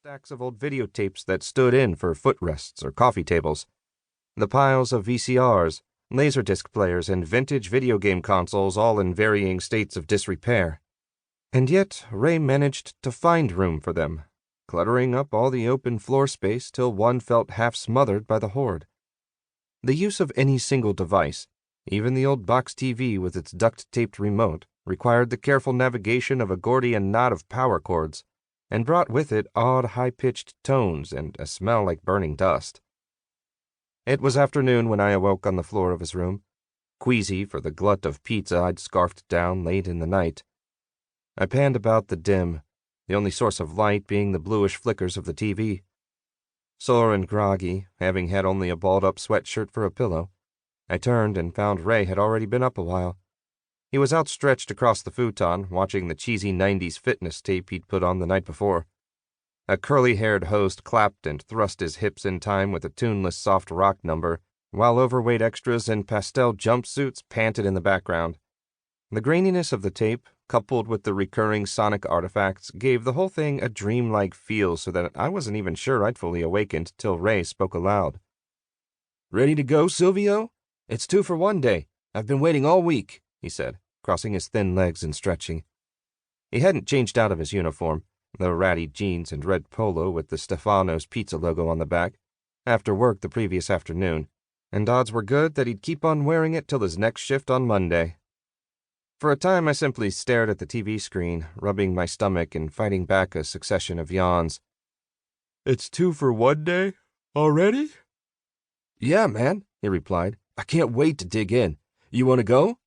stacks of old videotapes that stood in for footrests or coffee tables, the piles of VCRs, laserdisc players, and vintage video game consoles all in varying states of disrepair. And yet Ray managed to find room for them, cluttering up all the open floor space till one felt half smothered by the hoard. The use of any single device, even the old box TV with its duct-taped remote, required the careful navigation of a Gordian knot of power cords, and brought with it odd high-pitched tones and a smell like burning dust. It was afternoon when I awoke on the floor of his room, queasy for the glut of pizza I'd scarfed down late in the night. I panned about the dim, the only source of light being the bluish flickers of the TV. Sore and groggy, having had only a balled-up sweatshirt for a pillow, I turned and found Ray had already been up a while. He was outstretched across the futon, watching the cheesy 90s fitness tape he'd put on the night before. A curly-haired host clapped and thrust his hips in time with a tuneless soft rock number, while overweight extras in pastel jumpsuits panted in the background. The graininess of the tape, coupled with the recurring sonic artifacts, gave the whole thing a dreamlike feel so that I wasn't even sure I'd fully awakened till Ray spoke aloud. "Ready to go, Silvio? It's 2-for-1 day. I've been waiting all week," he said, crossing his thin legs and stretching. He hadn't changed out of his uniform, the ratty jeans and red polo with the Stefano's Pizza logo on the back, after work the previous afternoon, and odds were good that he'd keep on wearing it till his next shift on Monday. For a time I simply stared at the TV screen, rubbing my stomach and fighting back a succession of yawns. "It's 2-for-1 day? Already?" "Yeah, man," he replied. "I can't wait to dig in. You want to go?"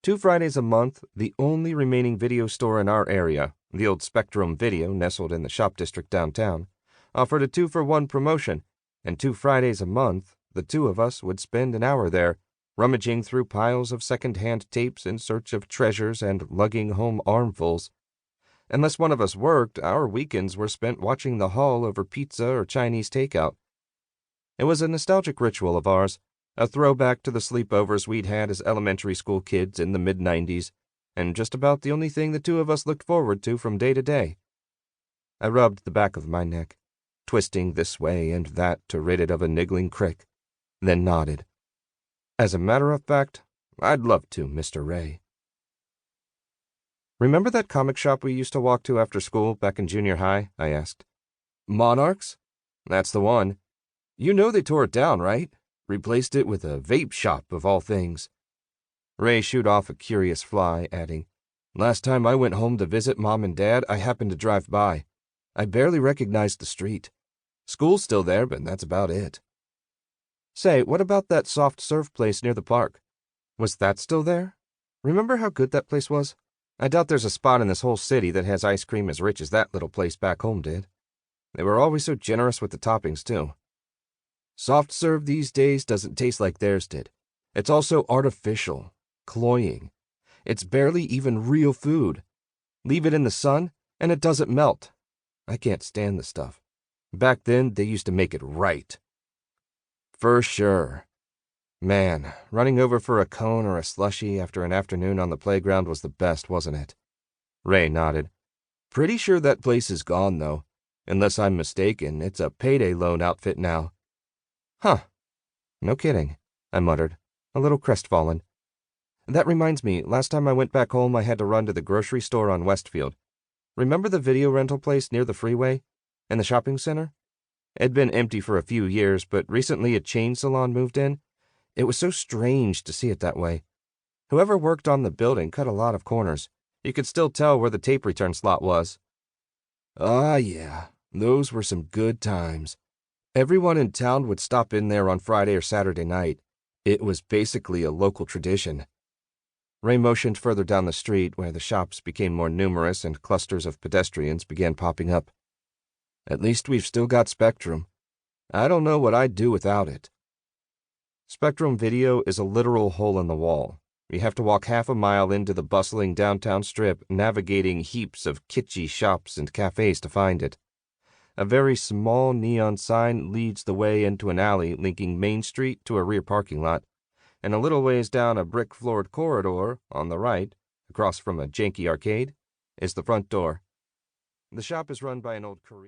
2 Fridays a month, the only remaining video store in our area, the old Spectrum Video nestled in the shop district downtown, offered a 2-for-1 promotion, and 2 Fridays a month, the two of us would spend an hour there, rummaging through piles of second-hand tapes in search of treasures and lugging home armfuls. Unless one of us worked, our weekends were spent watching the hall over pizza or Chinese takeout. It was a nostalgic ritual of ours, a throwback to the sleepovers we'd had as elementary school kids in the mid-90s, and just about the only thing the two of us looked forward to from day to day. I rubbed the back of my neck, twisting this way and that to rid it of a niggling crick, then nodded. As a matter of fact, I'd love to, Mr. Ray. "Remember that comic shop we used to walk to after school back in junior high?" I asked. "Monarchs? That's the one. You know they tore it down, right? Replaced it with a vape shop, of all things." Ray shooed off a curious fly, adding, "Last time I went home to visit Mom and Dad, I happened to drive by. I barely recognized the street. School's still there, but that's about it." "Say, what about that soft serve place near the park? Was that still there? Remember how good that place was? I doubt there's a spot in this whole city that has ice cream as rich as that little place back home did. They were always so generous with the toppings, too." "Soft serve these days doesn't taste like theirs did. It's also artificial, cloying. It's barely even real food. Leave it in the sun, and it doesn't melt. I can't stand the stuff. Back then, they used to make it right." "For sure. Man, running over for a cone or a slushie after an afternoon on the playground was the best, wasn't it?" Ray nodded. "Pretty sure that place is gone, though. Unless I'm mistaken, it's a payday loan outfit now." "Huh. No kidding," I muttered, a little crestfallen. "That reminds me, last time I went back home I had to run to the grocery store on Westfield. Remember the video rental place near the freeway? And the shopping center? It'd been empty for a few years, but recently a chain salon moved in. It was so strange to see it that way. Whoever worked on the building cut a lot of corners. You could still tell where the tape return slot was." "Ah, yeah. Those were some good times. Everyone in town would stop in there on Friday or Saturday night. It was basically a local tradition." Ray motioned further down the street where the shops became more numerous and clusters of pedestrians began popping up. "At least we've still got Spectrum. I don't know what I'd do without it." Spectrum Video is a literal hole in the wall. You have to walk half a mile into the bustling downtown strip, navigating heaps of kitschy shops and cafes to find it. A very small neon sign leads the way into an alley linking Main Street to a rear parking lot, and a little ways down a brick-floored corridor, on the right, across from a janky arcade, is the front door. The shop is run by an old Korean.